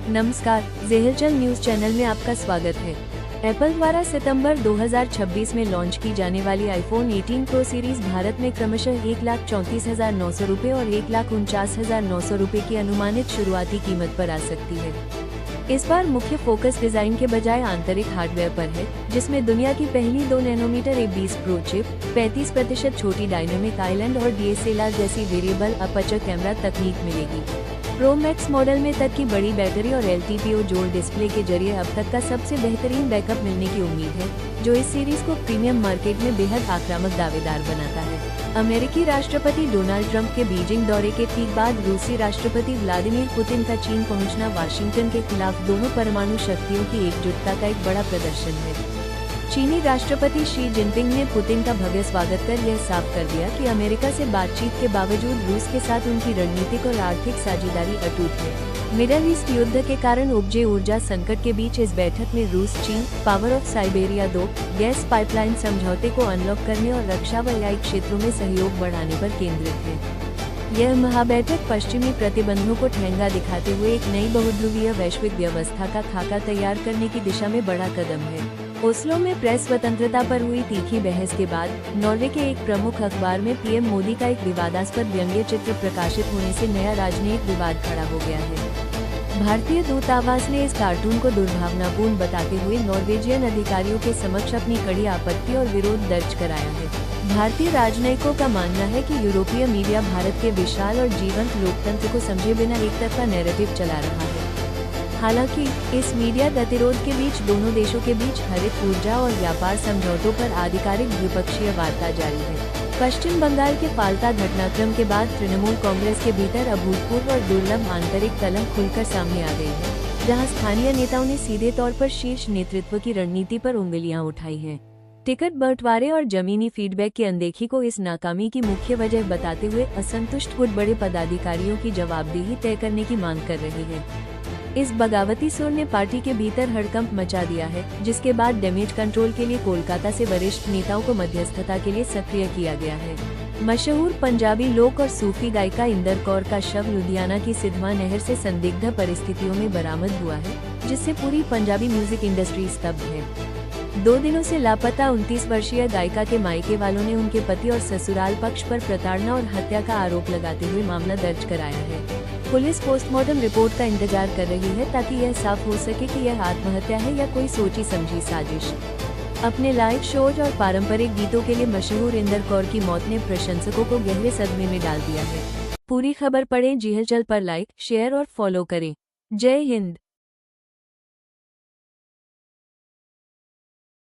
नमस्कार, ज़ेहलचल news channel में आपका स्वागत है। एप्पल द्वारा सितंबर 2026 में लॉन्च की जाने वाली आईफोन 18 प्रो सीरीज भारत में क्रमशः 1,34,900 रुपये और 1,49,900 रुपये की अनुमानित शुरुआती कीमत पर आ सकती है। इस बार मुख्य फोकस डिजाइन के बजाय आंतरिक हार्डवेयर पर है, जिसमें दुनिया की पहली 2 नैनोमीटर A20 प्रो चिप, 35% छोटी डायनेमिक आइलैंड और DSLR जैसी वेरिएबल अपर्चर कैमरा तकनीक मिलेगी। प्रो मैक्स मॉडल में तक की बड़ी बैटरी और LTPO जोड़ डिस्प्ले के जरिए अब तक का सबसे बेहतरीन बैकअप मिलने की उम्मीद है, जो इस सीरीज को प्रीमियम मार्केट में बेहद आक्रामक दावेदार बनाता है। अमेरिकी राष्ट्रपति डोनाल्ड ट्रंप के बीजिंग दौरे के ठीक बाद रूसी राष्ट्रपति व्लादिमीर पुतिन का चीन पहुंचना वाशिंगटन के खिलाफ दोनों परमाणु शक्तियों की एकजुटता का एक बड़ा प्रदर्शन है। चीनी राष्ट्रपति शी जिनपिंग ने पुतिन का भव्य स्वागत कर यह साफ कर दिया कि अमेरिका से बातचीत के बावजूद रूस के साथ उनकी रणनीतिक और आर्थिक साझेदारी अटूट है। मिडल ईस्ट युद्ध के कारण उपजे ऊर्जा संकट के बीच इस बैठक में रूस चीन power of Siberia 2 gas pipeline समझौते को अनलॉक करने और रक्षा व न्यायिक क्षेत्रों में सहयोग बढ़ाने पर केंद्रित है। यह महाबैठक पश्चिमी प्रतिबंधों को ठेंगा दिखाते हुए एक नई बहुध्रुवीय वैश्विक व्यवस्था का खाका तैयार करने की दिशा में बड़ा कदम है। ओस्लो में प्रेस स्वतंत्रता पर हुई तीखी बहस के बाद नॉर्वे के एक प्रमुख अखबार में पीएम मोदी का एक विवादास्पद व्यंग्य चित्र प्रकाशित होने से नया राजनयिक विवाद खड़ा हो गया है। भारतीय दूतावास ने इस कार्टून को दुर्भावनापूर्ण बताते हुए नॉर्वेजियन अधिकारियों के समक्ष अपनी कड़ी आपत्ति और विरोध दर्ज कराया है। भारतीय राजनयिकों का मानना है कि यूरोपीय मीडिया भारत के विशाल और जीवंत लोकतंत्र को समझे बिना एक तरफा नैरेटिव चला रहा है। हालांकि इस मीडिया गतिरोध के बीच दोनों देशों के बीच हरित ऊर्जा और व्यापार समझौतों पर आधिकारिक द्विपक्षीय वार्ता जारी है। पश्चिम बंगाल के फाल्ता घटनाक्रम के बाद तृणमूल कांग्रेस के भीतर अभूतपूर्व और दुर्लभ आंतरिक कलम खुलकर सामने आ गई है, जहां स्थानीय नेताओं ने सीधे तौर पर शीर्ष नेतृत्व की रणनीति पर उंगलियां उठाई हैं। टिकट बंटवारे और जमीनी फीडबैक की अनदेखी को इस नाकामी की मुख्य वजह बताते हुए असंतुष्ट गुट बड़े पदाधिकारियों की जवाबदेही तय करने की मांग कर रहे हैं। इस बगावती सुर ने पार्टी के भीतर हड़कंप मचा दिया है, जिसके बाद डैमेज कंट्रोल के लिए कोलकाता से वरिष्ठ नेताओं को मध्यस्थता के लिए सक्रिय किया गया है। मशहूर पंजाबी लोक और सूफी गायिका इंदर कौर का शव लुधियाना की सिधवा नहर से संदिग्ध परिस्थितियों में बरामद हुआ है, जिससे पूरी पंजाबी म्यूजिक इंडस्ट्री स्तब्ध है। 2 दिनों से लापता 29 वर्षीय गायिका के मायके वालों ने उनके पति और ससुराल पक्ष पर प्रताड़ना और हत्या का आरोप लगाते हुए मामला दर्ज कराया है। पुलिस पोस्टमार्टम रिपोर्ट का इंतजार कर रही है ताकि यह साफ हो सके कि यह आत्महत्या है या कोई सोची समझी साजिश। अपने लाइव शोज और पारंपरिक गीतों के लिए मशहूर इंदर कौर की मौत ने प्रशंसकों को गहरे सदमे में डाल दिया है। पूरी खबर पढ़ें ज़ेहलचल पर लाइक, शेयर और फॉलो करें। जय हिंद।